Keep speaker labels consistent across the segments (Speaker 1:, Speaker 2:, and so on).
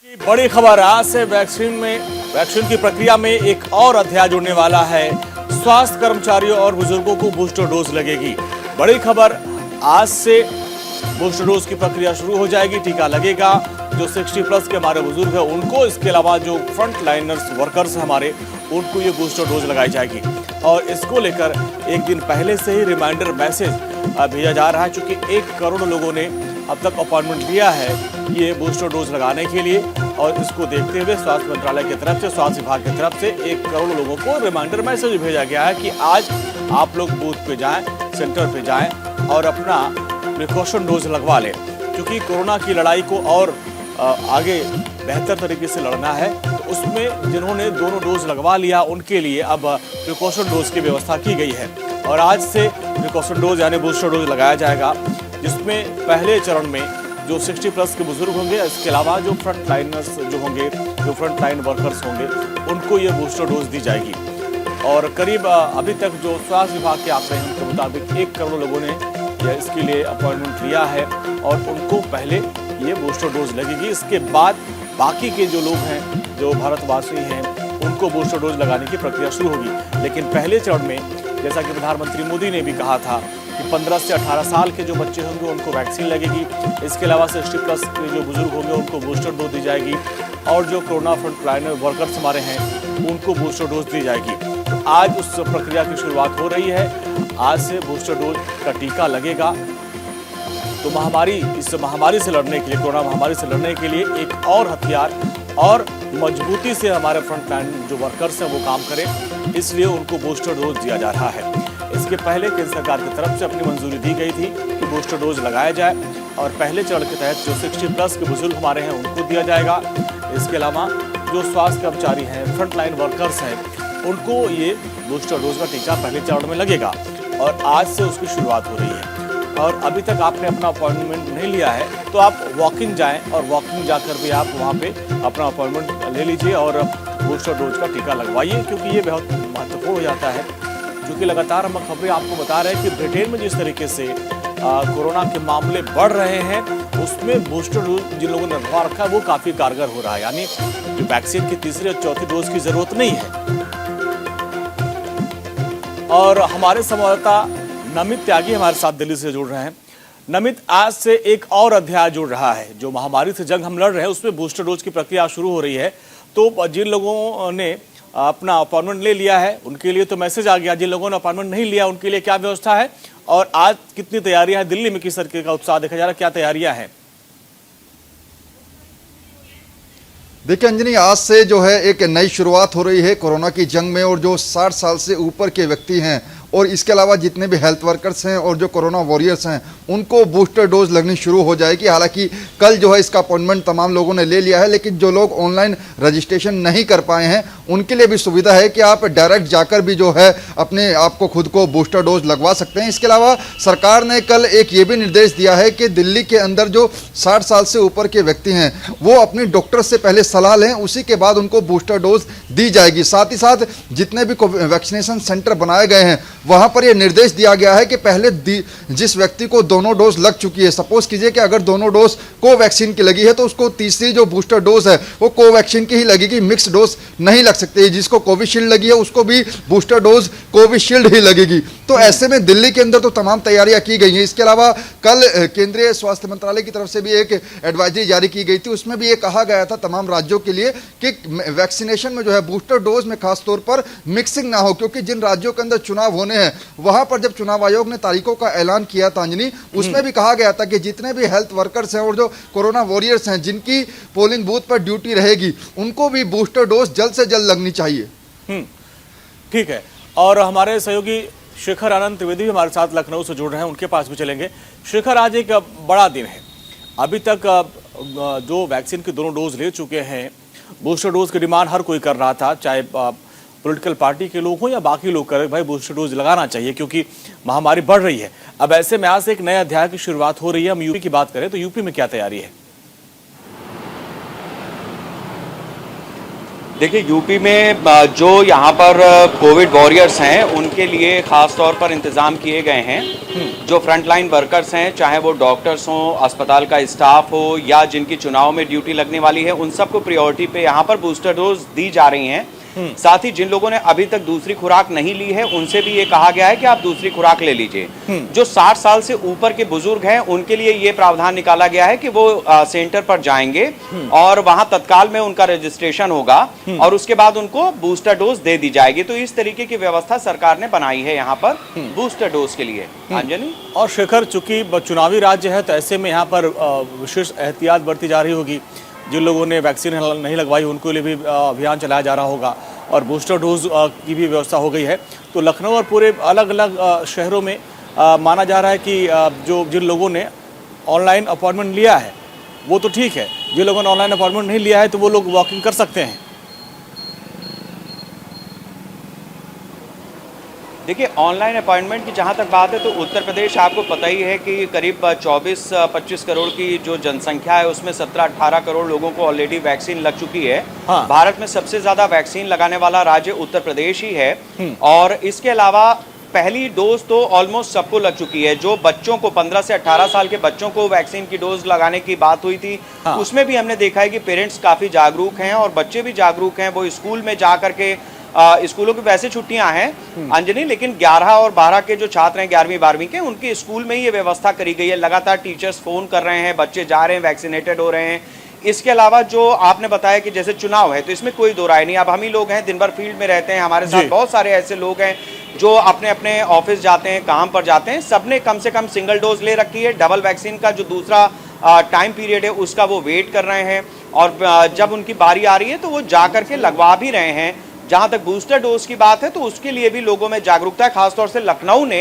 Speaker 1: बड़ी खबर आज से वैक्सीन की प्रक्रिया में एक और अध्याय जुड़ने वाला है। स्वास्थ्य कर्मचारियों और बुजुर्गों को बूस्टर डोज लगेगी। बड़ी खबर आज से बूस्टर डोज की प्रक्रिया शुरू हो जाएगी। टीका लगेगा जो 60+ के हमारे बुजुर्ग हैं उनको, इसके अलावा जो फ्रंट लाइनर्स वर्कर्स हैं हमारे, उनको ये बूस्टर डोज लगाई जाएगी। और इसको लेकर एक दिन पहले से ही रिमाइंडर मैसेज भेजा जा रहा है, चूंकि 1 करोड़ लोगों ने अब तक अपॉइंटमेंट लिया है ये बूस्टर डोज लगाने के लिए। और इसको देखते हुए स्वास्थ्य मंत्रालय की तरफ से, स्वास्थ्य विभाग की तरफ से 1 करोड़ लोगों को रिमाइंडर मैसेज भेजा गया है कि आज आप लोग बूथ पे जाएं, सेंटर पे जाएं और अपना प्रिकॉशन डोज लगवा लें, क्योंकि कोरोना की लड़ाई को और आगे बेहतर तरीके से लड़ना है। तो उसमें जिन्होंने दोनों डोज लगवा लिया उनके लिए अब प्रिकॉशन डोज की व्यवस्था की गई है। और आज से प्रिकॉशन डोज यानी बूस्टर डोज लगाया जाएगा, जिसमें पहले चरण में जो 60+ के बुजुर्ग होंगे, इसके अलावा जो फ्रंट लाइनर्स जो होंगे, जो फ्रंट लाइन वर्कर्स होंगे, उनको ये बूस्टर डोज दी जाएगी। और करीब अभी तक जो स्वास्थ्य विभाग के आंकड़े हैं उनके मुताबिक 1 करोड़ लोगों ने इसके लिए अपॉइंटमेंट लिया है और उनको पहले ये बूस्टर डोज लगेगी। इसके बाद बाकी के जो लोग हैं, जो भारतवासी हैं, उनको बूस्टर डोज लगाने की प्रक्रिया शुरू होगी। लेकिन पहले चरण में, जैसा कि प्रधानमंत्री मोदी ने भी कहा था कि 15 से 18 साल के जो बच्चे होंगे उनको वैक्सीन लगेगी। इसके अलावा 60+ के जो बुजुर्ग होंगे उनको बूस्टर डोज दी जाएगी। और जो कोरोना फ्रंट लाइन वर्कर्स हमारे हैं उनको बूस्टर डोज दी जाएगी। तो आज उस प्रक्रिया की शुरुआत हो रही है। आज से बूस्टर डोज का टीका लगेगा। तो इस महामारी से लड़ने के लिए, कोरोना महामारी से लड़ने के लिए एक और हथियार और मजबूती से हमारे फ्रंट लाइन जो वर्कर्स हैं वो काम करें, इसलिए उनको बूस्टर डोज दिया जा रहा है। इसके पहले केंद्र सरकार की तरफ से अपनी मंजूरी दी गई थी कि बूस्टर डोज लगाया जाए और पहले चरण के तहत जो 60+ के बुजुर्ग हमारे हैं उनको दिया जाएगा। इसके अलावा जो स्वास्थ्य कर्मचारी हैं, फ्रंट लाइन वर्कर्स हैं, उनको ये बूस्टर डोज का टीका पहले चरण में लगेगा और आज से उसकी शुरुआत हो रही है। और अभी तक आपने अपना अपॉइंटमेंट नहीं लिया है तो आप वॉक इन जाएँ और वॉक इन जाकर भी आप वहाँ पे अपना अपॉइंटमेंट ले लीजिए और बूस्टर डोज का टीका लगवाइए, क्योंकि ये बहुत महत्वपूर्ण हो जाता है। क्योंकि लगातार हम खबरें आपको बता रहे हैं कि ब्रिटेन में जिस तरीके से कोरोना के मामले बढ़ रहे हैं, उसमें बूस्टर डोज जिन लोगों ने लगवा रखा है वो काफ़ी कारगर हो रहा है। यानी जो वैक्सीन की तीसरी और चौथी डोज की ज़रूरत नहीं है। और हमारे संवाददाता नमित त्यागी हमारे साथ दिल्ली से जुड़ रहे हैं। नमित, आज से एक और अध्याय जुड़ रहा है। जो महामारी से जंग हम लड़ रहे हैं उसमें बूस्टर डोज की प्रक्रिया शुरू हो रही है। तो जिन लोगों ने अपना अपॉइंटमेंट ले लिया है उनके लिए तो मैसेज आ गया, जिन लोगों ने अपॉइंटमेंट नहीं लिया उनके लिए क्या व्यवस्था है और आज कितनी तैयारियां हैं? दिल्ली में किस तरीके का उत्साह देखा जा रहा है, क्या तैयारियां हैं?
Speaker 2: देखिए अंजनी, आज से जो है एक नई शुरुआत हो रही है कोरोना की जंग में। और जो 60 साल से ऊपर के व्यक्ति हैं और इसके अलावा जितने भी हेल्थ वर्कर्स हैं और जो कोरोना वॉरियर्स हैं उनको बूस्टर डोज लगनी शुरू हो जाएगी। हालांकि कल जो है इसका अपॉइंटमेंट तमाम लोगों ने ले लिया है, लेकिन जो लोग ऑनलाइन रजिस्ट्रेशन नहीं कर पाए हैं उनके लिए भी सुविधा है कि आप डायरेक्ट जाकर भी जो है अपने आप को खुद को बूस्टर डोज लगवा सकते हैं। इसके अलावा सरकार ने कल एक ये भी निर्देश दिया है कि दिल्ली के अंदर जो 60 साल से ऊपर के व्यक्ति हैं वो अपने डॉक्टर से पहले सलाह लें, उसी के बाद उनको बूस्टर डोज दी जाएगी। साथ ही साथ जितने भी वैक्सीनेशन सेंटर बनाए गए हैं वहां पर यह निर्देश दिया गया है कि पहले जिस व्यक्ति को दोनों डोज लग चुकी है, सपोज कीजिए कि अगर दोनों डोज कोवैक्सीन की लगी है तो उसको तीसरी जो बूस्टर डोज है वो कोवैक्सीन की ही लगेगी, मिक्स डोज नहीं लग सकती। जिसको कोविशील्ड लगी है उसको भी बूस्टर डोज कोविशील्ड ही लगेगी। तो ऐसे में दिल्ली के अंदर तो तमाम तैयारियां की गई हैं। इसके अलावा कल केंद्रीय स्वास्थ्य मंत्रालय की तरफ से भी एक एडवाइजरी जारी की गई थी, उसमें भी ये कहा गया था तमाम राज्यों के लिए कि वैक्सीनेशन में जो है बूस्टर डोज में खासतौर पर मिक्सिंग ना हो, क्योंकि जिन राज्यों के अंदर चुनाव होने हैं वहां पर जब चुनाव आयोग ने तारीखों का ऐलान किया था अंजनी, उसमें भी कहा गया था कि जितने भी हेल्थ वर्कर्स हैं और जो कोरोना वॉरियर्स हैं जिनकी पोलिंग बूथ पर ड्यूटी रहेगी उनको भी बूस्टर डोज जल्द से जल्द लगनी चाहिए।
Speaker 1: ठीक है। और हमारे सहयोगी शेखर आनंद त्रिवेदी भी हमारे साथ लखनऊ से जुड़ रहे हैं, उनके पास भी चलेंगे। शेखर, आज एक बड़ा दिन है। अभी तक जो वैक्सीन के दोनों डोज ले चुके हैं, बूस्टर डोज की डिमांड हर कोई कर रहा था, चाहे पॉलिटिकल पार्टी के लोग हों या बाकी लोग करें, भाई बूस्टर डोज लगाना चाहिए क्योंकि महामारी बढ़ रही है। अब ऐसे में आज से एक नए अध्याय की शुरुआत हो रही है। हम यूपी की बात करें तो यूपी में क्या तैयारी है?
Speaker 3: देखिए यूपी में जो यहाँ पर कोविड वॉरियर्स हैं उनके लिए ख़ास तौर पर इंतज़ाम किए गए हैं। जो फ्रंटलाइन वर्कर्स हैं, चाहे वो डॉक्टर्स हों, अस्पताल का स्टाफ हो या जिनकी चुनाव में ड्यूटी लगने वाली है, उन सबको प्रायोरिटी पे यहाँ पर बूस्टर डोज दी जा रही हैं। साथ ही जिन लोगों ने अभी तक दूसरी खुराक नहीं ली है उनसे भी ये कहा गया है कि आप दूसरी खुराक ले लीजिए। जो 60 साल से ऊपर के बुजुर्ग हैं उनके लिए ये प्रावधान निकाला गया है कि वो सेंटर पर जाएंगे और वहां तत्काल में उनका रजिस्ट्रेशन होगा और उसके बाद उनको बूस्टर डोज दे दी जाएगी। तो इस तरीके की व्यवस्था सरकार ने बनाई है यहाँ पर बूस्टर डोज के लिए। अंजनी
Speaker 1: और शेखर, चूंकि चुनावी राज्य है तो ऐसे में यहाँ पर विशेष एहतियात बरती जा रही होगी। जिन लोगों ने वैक्सीन नहीं लगवाई उनको लिए भी अभियान चलाया जा रहा होगा और बूस्टर डोज की भी व्यवस्था हो गई है। तो लखनऊ और पूरे अलग अलग शहरों में माना जा रहा है कि जिन लोगों ने ऑनलाइन अपॉइंटमेंट लिया है वो तो ठीक है, जिन लोगों ने ऑनलाइन अपॉइंटमेंट नहीं लिया है तो वो लोग वॉकिंग कर सकते हैं।
Speaker 3: देखिए, ऑनलाइन अपॉइंटमेंट की जहां तक बात है तो उत्तर प्रदेश आपको पता ही है कि करीब 24-25 करोड़ की जो जनसंख्या है उसमें 17-18 करोड़ लोगों को ऑलरेडी वैक्सीन लग चुकी है।
Speaker 1: हाँ।
Speaker 3: भारत में सबसे ज्यादा वैक्सीन लगाने वाला राज्य उत्तर प्रदेश ही है। और इसके अलावा पहली डोज तो ऑलमोस्ट सबको लग चुकी है। जो बच्चों को 15 से 18 साल के बच्चों को वैक्सीन की डोज लगाने की बात हुई थी,
Speaker 1: हाँ।
Speaker 3: उसमें भी हमने देखा है कि पेरेंट्स काफी जागरूक हैं और बच्चे भी जागरूक हैं। वो स्कूल में जा करके स्कूलों की वैसे छुट्टियां हैं अंजनी, लेकिन 11 और 12 के जो छात्र हैं 11वीं 12वीं के, उनके स्कूल में ही ये व्यवस्था करी गई है। लगातार टीचर्स फोन कर रहे हैं, बच्चे जा रहे हैं, वैक्सीनेटेड हो रहे हैं। इसके अलावा जो आपने बताया कि जैसे चुनाव है तो इसमें कोई दो राय नहीं। अब हम ही लोग हैं, दिन भर फील्ड में रहते हैं, हमारे साथ बहुत सारे ऐसे लोग हैं जो अपने अपने ऑफिस जाते हैं, काम पर जाते हैं। सबने कम से कम सिंगल डोज ले रखी है। डबल वैक्सीन का जो दूसरा टाइम पीरियड है उसका वो वेट कर रहे हैं और जब उनकी बारी आ रही है तो वो जा करके लगवा भी रहे हैं। जहां तक बूस्टर डोज की बात है तो उसके लिए भी लोगों में जागरूकता है। खासतौर से लखनऊ ने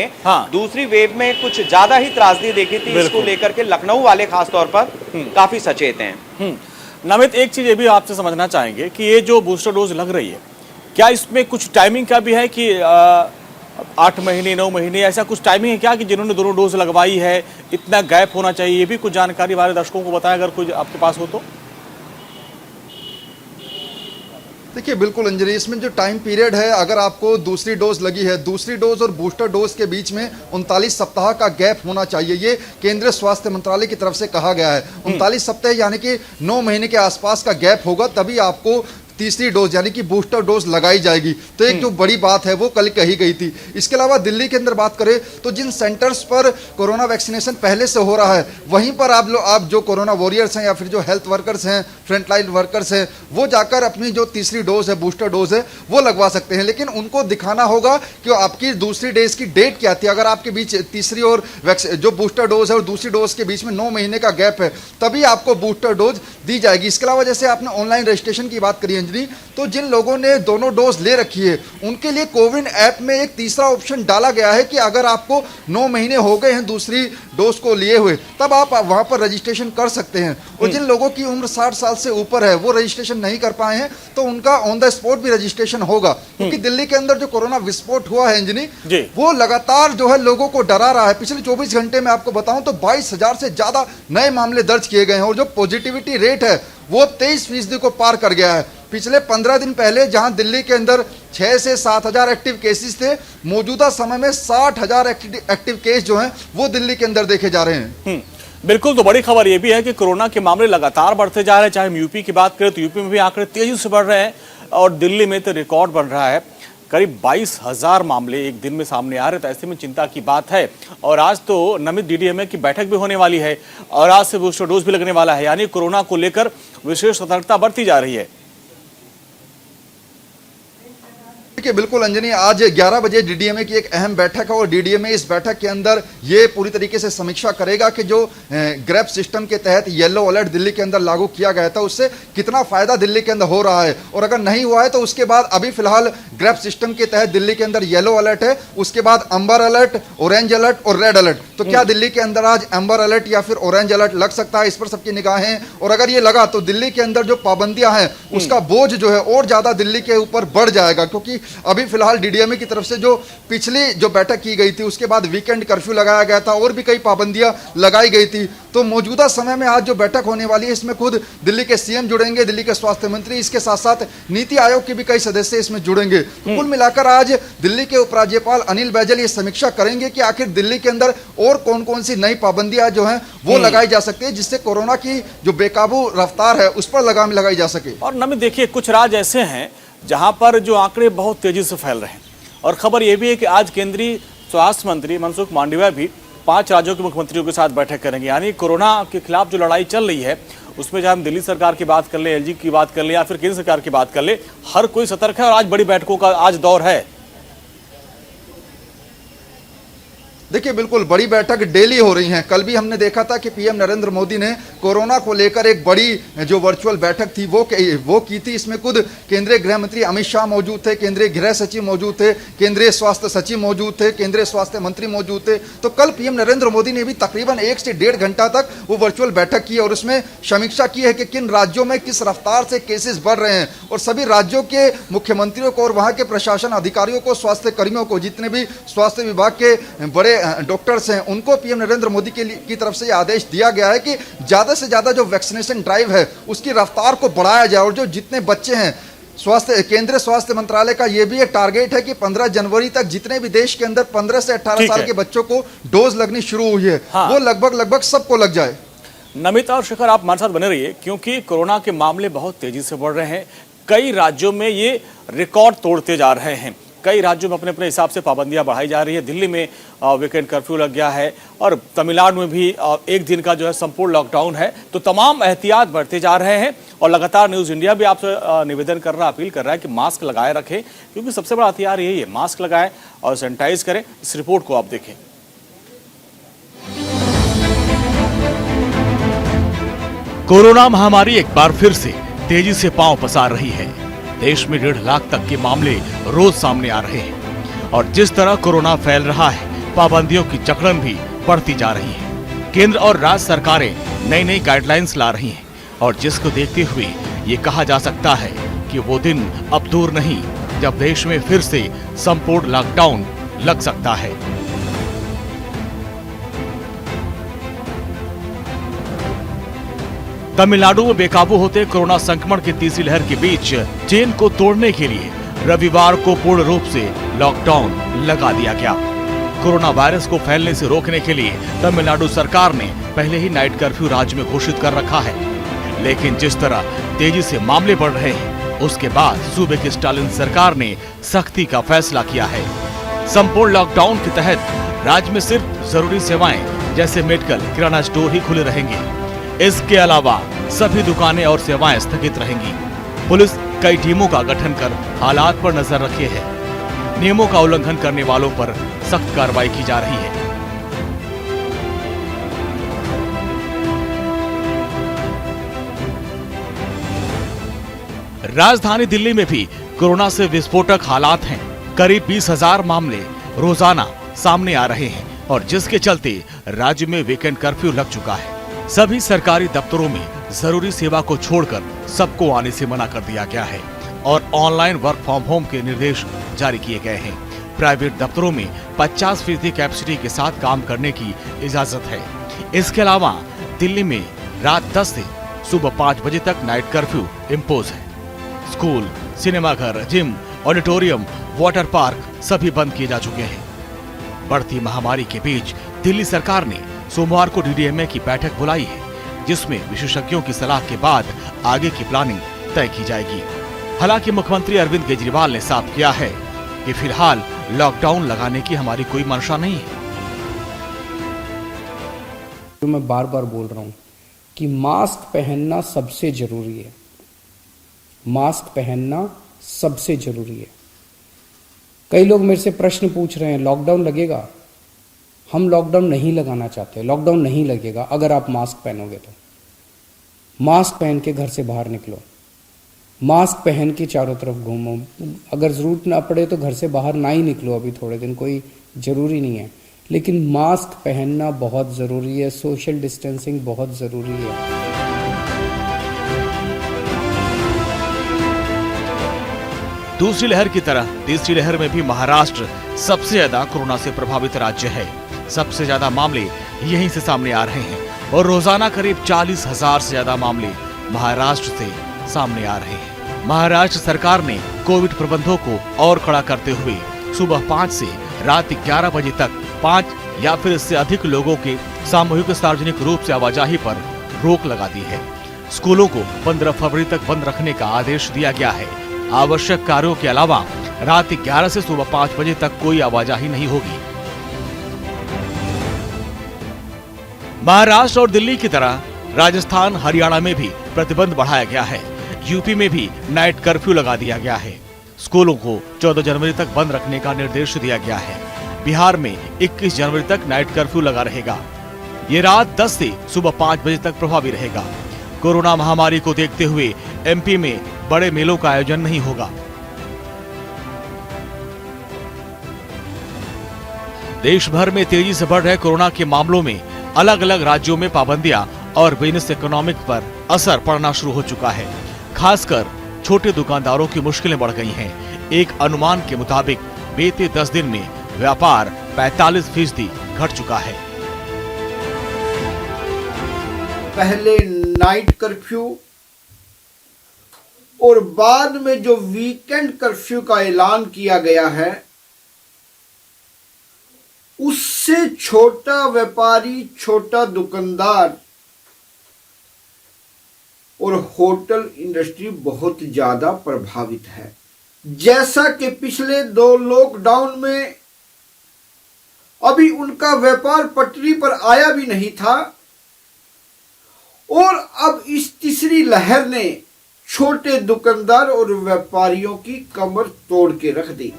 Speaker 3: दूसरी वेव में कुछ ज्यादा ही त्रासदी देखी थी। इसको लेकर के लखनऊ वाले खासतौर पर काफी सचेत हैं।
Speaker 1: नमित, एक चीज ये भी आपसे समझना चाहेंगे कि ये जो बूस्टर डोज लग रही है, क्या इसमें कुछ टाइमिंग का भी है कि 8 महीने 9 महीने ऐसा कुछ टाइमिंग है क्या कि जिन्होंने दोनों डोज लगवाई है इतना गैप होना चाहिए? ये भी कुछ जानकारी हमारे दर्शकों को बताएं अगर कुछ आपके पास हो तो।
Speaker 2: देखिए बिल्कुल अंजलि, इसमें जो टाइम पीरियड है, अगर आपको दूसरी डोज लगी है, दूसरी डोज और बूस्टर डोज के बीच में 39 सप्ताह का गैप होना चाहिए। ये केंद्रीय स्वास्थ्य मंत्रालय की तरफ से कहा गया है। 39 सप्ताह यानी कि 9 महीने के आसपास का गैप होगा, तभी आपको तीसरी डोज यानी कि बूस्टर डोज लगाई जाएगी। तो एक जो बड़ी बात है वो कल कही गई थी। इसके अलावा दिल्ली के अंदर बात करें तो जिन सेंटर्स पर कोरोना वैक्सीनेशन पहले से हो रहा है वहीं पर आप जो कोरोना वॉरियर्स हैं या फिर जो हेल्थ वर्कर्स हैं, फ्रंटलाइन वर्कर्स हैं, वो जाकर अपनी जो तीसरी डोज है, बूस्टर डोज है, वो लगवा सकते हैं। लेकिन उनको दिखाना होगा कि आपकी दूसरी डोज की डेट क्या थी। अगर आपके बीच तीसरी और जो बूस्टर डोज है और दूसरी डोज के बीच में 9 महीने का गैप है तभी आपको बूस्टर डोज दी जाएगी। इसके अलावा जैसे आपने ऑनलाइन रजिस्ट्रेशन की बात करी अंजलि, तो जिन लोगों ने दोनों डोज ले रखी है उनके लिए कोविन ऐप में एक तीसरा ऑप्शन डाला गया है कि अगर आपको 9 महीने हो गए हैं दूसरी डोज को लिए हुए तब आप वहां पर रजिस्ट्रेशन कर सकते हैं। और जिन लोगों की उम्र 60 साल से ऊपर है वो रजिस्ट्रेशन नहीं कर पाए हैं तो उनका ऑन द स्पॉट भी रजिस्ट्रेशन होगा। क्योंकि दिल्ली के अंदर जो कोरोना विस्फोट हुआ है अंजनी, वो लगातार जो है लोगों को डरा रहा है। पिछले 24 घंटे में आपको बताऊं तो 22,000 से ज्यादा नए मामले दर्ज किए गए हैं और जो पॉजिटिविटी रेट है वो 23% को पार कर गया है। पिछले 15 दिन पहले जहां दिल्ली के अंदर 6 से 7,000 एक्टिव केसेस थे, मौजूदा समय में 60,000 एक्टिव केस जो हैं वो दिल्ली के अंदर देखे जा रहे हैं।
Speaker 1: बिल्कुल। तो बड़ी खबर यह भी है कि कोरोना के मामले लगातार बढ़ते जा रहे हैं। चाहे हम यूपी की बात करें तो यूपी में भी आंकड़े तेजी से बढ़ रहे हैं और दिल्ली में तो रिकॉर्ड बन रहा है। करीब 22,000 मामले एक दिन में सामने आ रहे, तो ऐसे में चिंता की बात है। और आज तो नमित डीडीएमए की बैठक भी होने वाली है और आज से बूस्टर डोज भी लगने वाला है, यानी कोरोना को लेकर विशेष सतर्कता बरती जा रही है।
Speaker 2: देखिए बिल्कुल अंजनी, आज 11 बजे डीडीएमए की एक अहम बैठक है और डीडीएमए इस बैठक के अंदर ये पूरी तरीके से समीक्षा करेगा कि जो ग्रैब सिस्टम के तहत येलो अलर्ट दिल्ली के अंदर लागू किया गया था उससे कितना फायदा दिल्ली के अंदर हो रहा है, और अगर नहीं हुआ है तो उसके बाद अभी फिलहाल ग्रैब सिस्टम के तहत दिल्ली के अंदर येलो अलर्ट है, उसके बाद अंबर अलर्ट, ऑरेंज अलर्ट और रेड अलर्ट। तो क्या दिल्ली के अंदर आज अंबर अलर्ट या फिर ऑरेंज अलर्ट लग सकता है, इस पर सबकी निगाहें। और अगर ये लगा तो दिल्ली के अंदर जो पाबंदियां हैं उसका बोझ जो है और ज्यादा दिल्ली के ऊपर बढ़ जाएगा, क्योंकि अभी फिलहाल डीडीएमए की तरफ से जो पिछली जो बैठक की गई थी उसके बाद वीकेंड कर्फ्यू लगाया गया था और भी कई पाबंदियां लगाई गई थी। तो मौजूदा समय में आज जो बैठक होने वाली है इसमें खुद दिल्ली के सीएम जुड़ेंगे, दिल्ली के स्वास्थ्य मंत्री, इसके साथ साथ नीति आयोग के भी कई सदस्य इसमें जुड़ेंगे। तो कुल मिलाकर आज दिल्ली के उपराज्यपाल अनिल बैजल ये समीक्षा करेंगे कि आखिर दिल्ली के अंदर और कौन कौन सी नई पाबंदियां जो हैं वो लगाई जा सकती है जिससे कोरोना की जो बेकाबू रफ्तार है उस पर लगाम लगाई जा सके।
Speaker 1: और नमित देखिए, कुछ राज्य ऐसे हैं जहां पर जो आंकड़े बहुत तेजी से फैल रहे हैं और खबर यह भी है कि आज केंद्रीय स्वास्थ्य मंत्री मनसुख मांडविया भी 5 राज्यों के मुख्यमंत्रियों के साथ बैठक करेंगे। यानी कोरोना के खिलाफ जो लड़ाई चल रही है उसमें चाहे हम दिल्ली सरकार की बात कर ले, एलजी की बात कर ले या फिर केंद्र सरकार की बात कर ले, हर कोई सतर्क है और आज बड़ी बैठकों का आज दौर है।
Speaker 2: देखिए बिल्कुल बड़ी बैठक डेली हो रही हैं। कल भी हमने देखा था कि पीएम नरेंद्र मोदी ने कोरोना को लेकर एक बड़ी जो वर्चुअल बैठक थी वो की थी। इसमें खुद केंद्रीय गृह मंत्री अमित शाह मौजूद थे, केंद्रीय गृह सचिव मौजूद थे, केंद्रीय स्वास्थ्य सचिव मौजूद थे, केंद्रीय स्वास्थ्य मंत्री मौजूद थे। तो कल पीएम नरेंद्र मोदी ने भी तकरीबन 1 से 1.5 घंटा तक वो वर्चुअल बैठक की और उसमें समीक्षा की है कि किन राज्यों में किस रफ्तार से केसेस बढ़ रहे हैं और सभी राज्यों के मुख्यमंत्रियों को और वहां के प्रशासन अधिकारियों को, स्वास्थ्य कर्मियों को, जितने भी स्वास्थ्य विभाग के बड़े डॉक्टर्स हैं उनको पीएम नरेंद्र मोदी की तरफ से यह आदेश दिया गया है कि ज्यादा से ज्यादा जो वैक्सीनेशन ड्राइव है उसकी रफ्तार को बढ़ाया जाए और जो जितने बच्चे हैं केंद्रीय स्वास्थ्य मंत्रालय का यह भी एक टारगेट है कि 15 जनवरी तक जितने भी देश के अंदर 15 से 18 साल के बच्चों को डोज लगनी शुरू हुई है वो लगभग सबको लग जाए।
Speaker 1: नमिता और शिखर, आप हमारे साथ बने रहिए क्योंकि कोरोना के मामले बहुत तेजी से बढ़ रहे हैं। कई राज्यों में ये रिकॉर्ड तोड़ते जा रहे हैं। कई राज्यों में अपने अपने हिसाब से पाबंदियां बढ़ाई जा रही है। दिल्ली में वीकेंड कर्फ्यू लग गया है और तमिलनाडु में भी 1 दिन का जो है संपूर्ण लॉकडाउन है। तो तमाम एहतियात बढ़ते जा रहे हैं और लगातार न्यूज़ इंडिया भी आपसे निवेदन कर रहा है, अपील कर रहा है कि मास्क लगाए रखें क्योंकि सबसे बड़ा हथियार यही है। मास्क लगाएं और सैनिटाइज करें। इस रिपोर्ट को आप देखें। कोरोना महामारी एक बार फिर से तेजी से पांव पसार रही है। देश में 1.5 लाख तक के मामले रोज सामने आ रहे हैं और जिस तरह कोरोना फैल रहा है पाबंदियों की जकड़न भी बढ़ती जा रही है। केंद्र और राज्य सरकारें नई नई गाइडलाइंस ला रही हैं और जिसको देखते हुए ये कहा जा सकता है कि वो दिन अब दूर नहीं जब देश में फिर से संपूर्ण लॉकडाउन लग सकता है। तमिलनाडु में बेकाबू होते कोरोना संक्रमण की तीसरी लहर के बीच चेन को तोड़ने के लिए रविवार को पूर्ण रूप से लॉकडाउन लगा दिया गया। कोरोना वायरस को फैलने से रोकने के लिए तमिलनाडु सरकार ने पहले ही नाइट कर्फ्यू राज्य में घोषित कर रखा है। लेकिन जिस तरह तेजी से मामले बढ़ रहे हैं उसके बाद सूबे की स्टालिन सरकार ने सख्ती का फैसला किया है। संपूर्ण लॉकडाउन के तहत राज्य में सिर्फ जरूरी सेवाएं जैसे मेडिकल, किराना स्टोर ही खुले रहेंगे। इसके अलावा सभी दुकानें और सेवाएं स्थगित रहेंगी। पुलिस कई टीमों का गठन कर हालात पर नजर रखे है। नियमों का उल्लंघन करने वालों पर सख्त कार्रवाई की जा रही है। राजधानी दिल्ली में भी कोरोना से विस्फोटक हालात हैं। करीब 20,000 मामले रोजाना सामने आ रहे हैं और जिसके चलते राज्य में वीकेंड कर्फ्यू लग चुका है। सभी सरकारी दफ्तरों में जरूरी सेवा को छोड़कर सबको आने से मना कर दिया गया है और ऑनलाइन वर्क फ्रॉम होम के निर्देश जारी किए गए हैं। प्राइवेट दफ्तरों में 50% कैपेसिटी के साथ काम करने की इजाजत है। इसके अलावा दिल्ली में रात 10 से सुबह 5 बजे तक नाइट कर्फ्यू इम्पोज है। स्कूल, सिनेमाघर, जिम, ऑडिटोरियम, वाटर पार्क सभी बंद किए जा चुके हैं। बढ़ती महामारी के बीच दिल्ली सरकार ने सोमवार को डीडीएमए की बैठक बुलाई है जिसमें विशेषज्ञों की सलाह के बाद आगे की प्लानिंग तय की जाएगी। हालांकि मुख्यमंत्री अरविंद केजरीवाल ने साफ किया है कि फिलहाल लॉकडाउन लगाने की हमारी कोई मंशा नहीं है।
Speaker 4: तो मैं बार बार बोल रहा हूँ कि मास्क पहनना सबसे जरूरी है। मास्क पहनना सबसे जरूरी है। कई लोग मेरे से प्रश्न पूछ रहे हैं लॉकडाउन लगेगा। हम लॉकडाउन नहीं लगाना चाहते। लॉकडाउन नहीं लगेगा अगर आप मास्क पहनोगे तो। मास्क पहन के घर से बाहर निकलो, मास्क पहन के चारों तरफ घूमो। अगर ज़रूरत ना पड़े तो घर से बाहर ना ही निकलो अभी थोड़े दिन, कोई ज़रूरी नहीं है, लेकिन मास्क पहनना बहुत ज़रूरी है। सोशल डिस्टेंसिंग बहुत ज़रूरी है।
Speaker 1: दूसरी लहर की तरह तीसरी लहर में भी महाराष्ट्र सबसे ज्यादा कोरोना से प्रभावित राज्य है। सबसे ज्यादा मामले यहीं से सामने आ रहे हैं और रोजाना करीब 40,000 से ज्यादा मामले महाराष्ट्र से सामने आ रहे हैं। महाराष्ट्र सरकार ने कोविड प्रबंधों को और कड़ा करते हुए सुबह 5 से रात 11 बजे तक 5 या फिर इससे अधिक लोगों के सामूहिक सार्वजनिक रूप से आवाजाही पर रोक लगा दी है। स्कूलों को 15 फरवरी तक बंद रखने का आदेश दिया गया है। आवश्यक कार्यों के अलावा रात 11 से सुबह 5 बजे तक कोई आवाजाही नहीं होगी। महाराष्ट्र और दिल्ली की तरह राजस्थान, हरियाणा में भी प्रतिबंध बढ़ाया गया है। यूपी में भी नाइट कर्फ्यू लगा दिया गया है। स्कूलों को 14 जनवरी तक बंद रखने का निर्देश दिया गया है। बिहार में 21 जनवरी तक नाइट कर्फ्यू लगा रहेगा। ये रात 10 से सुबह 5 बजे तक प्रभावी रहेगा। कोरोना महामारी को देखते हुए एमपी में बड़े मेलों का आयोजन नहीं होगा। देश भर में तेजी से बढ़ रहे कोरोना के मामलों में अलग अलग राज्यों में पाबंदियां और बिजनेस इकोनॉमिक पर असर पड़ना शुरू हो चुका है। खासकर छोटे दुकानदारों की मुश्किलें बढ़ गई हैं। एक अनुमान के मुताबिक बीते 10 दिन में व्यापार 45% घट चुका है।
Speaker 5: पहले नाइट कर्फ्यू और बाद में जो वीकेंड कर्फ्यू का ऐलान किया गया है, उससे छोटा व्यापारी, छोटा दुकानदार और होटल इंडस्ट्री बहुत ज्यादा प्रभावित है। जैसा कि पिछले 2 लॉकडाउन में अभी उनका व्यापार पटरी पर आया भी नहीं था और अब इस तीसरी लहर ने छोटे दुकानदार और व्यापारियों की कमर तोड़ के रख दी।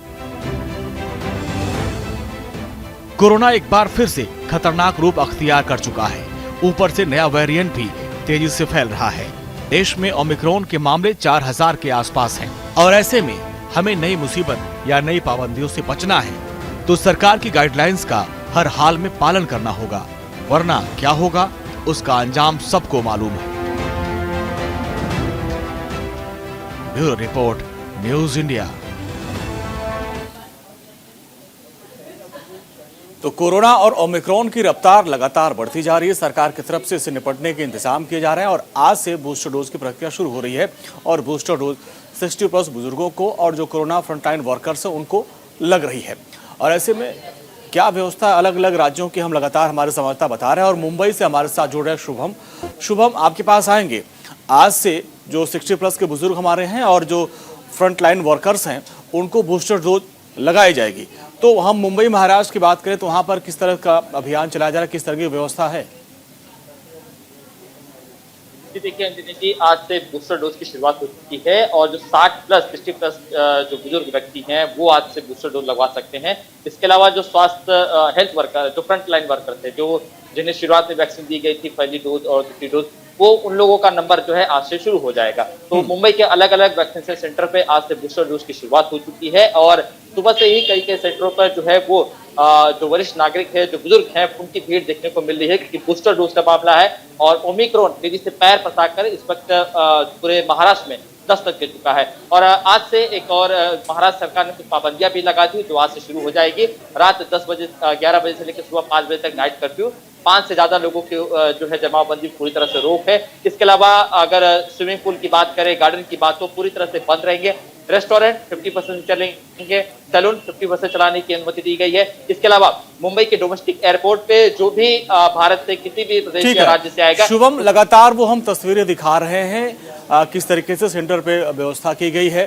Speaker 1: कोरोना एक बार फिर से खतरनाक रूप अख्तियार कर चुका है। ऊपर से नया वेरिएंट भी तेजी से फैल रहा है। देश में ओमिक्रॉन के मामले 4000 के आसपास हैं और ऐसे में हमें नई मुसीबत या नई पाबंदियों से बचना है तो सरकार की गाइडलाइंस का हर हाल में पालन करना होगा, वरना क्या होगा उसका अंजाम सबको मालूम है। Bureau report, news India. तो कोरोना और ओमिक्रॉन की रफ्तार लगातार बढ़ती जा रही है। सरकार की तरफ से इससे निपटने के इंतजाम किए जा रहे हैं और आज से बूस्टर डोज की प्रक्रिया शुरू हो रही है और बूस्टर डोज 60+ बुजुर्गों को और जो कोरोना फ्रंटलाइन वर्कर्स हैं उनको लग रही है। और ऐसे में क्या व्यवस्था अलग अलग राज्यों की हम लगातार हमारे संवाददाता बता रहे हैं और मुंबई से हमारे साथ जुड़ रहे हैं शुभम आपके पास आएंगे। आज से जो 60+ के बुजुर्ग हमारे हैं और जो फ्रंटलाइन वर्कर्स हैं उनको बूस्टर डोज लगाई जाएगी। तो हम मुंबई महाराष्ट्र की बात करें तो वहां पर किस तरह का अभियान चलाया जा रहा है, किस तरह की व्यवस्था है?
Speaker 6: देखिए अंजनी जी, आज से बूस्टर डोज की शुरुआत हो चुकी है और जो 60+ 60+ जो बुजुर्ग व्यक्ति हैं वो आज से बूस्टर डोज लगवा सकते हैं। इसके अलावा जो स्वास्थ्य हेल्थ वर्कर, जो फ्रंट लाइन वर्कर थे, जो जिन्हें शुरुआत में वैक्सीन दी गई थी पहली डोज और दूसरी डोज, वो उन लोगों का नंबर जो है आज से शुरू हो जाएगा। तो मुंबई के अलग अलग वैक्सीनेशन सेंटर पे आज से बूस्टर डोज की शुरुआत हो चुकी है और सुबह से ही कई सेंटरों पर जो है वो जो वरिष्ठ नागरिक है, जो बुजुर्ग हैं, उनकी भीड़ देखने को मिल रही है क्योंकि बूस्टर डोज का मामला है और ओमिक्रॉन तेजी से पैर पसारकर इस वक्त पूरे महाराष्ट्र में दस्तक दे चुका है। और आज से एक और महाराष्ट्र सरकार ने कुछ पाबंदियां भी लगा दी जो आज से शुरू हो जाएगी। रात 11 बजे से लेकर सुबह 5 बजे तक नाइट कर्फ्यू, 5 से ज्यादा लोगों की जो है जमावबंदी पूरी तरह से रोक है। इसके अलावा अगर स्विमिंग पूल की बात करें, गार्डन की बात, तो पूरी तरह से बंद रहेंगे। रेस्टोरेंट 50% चलेंगे, सैलून 50% चलाने की अनुमति दी गई है। इसके अलावा मुंबई के डोमेस्टिक एयरपोर्ट पे जो भी भारत से किसी भी प्रदेश या राज्य से आएगा।
Speaker 1: शुभम, लगातार वो हम तस्वीरें दिखा रहे हैं किस तरीके से सेंटर पे व्यवस्था की गई है।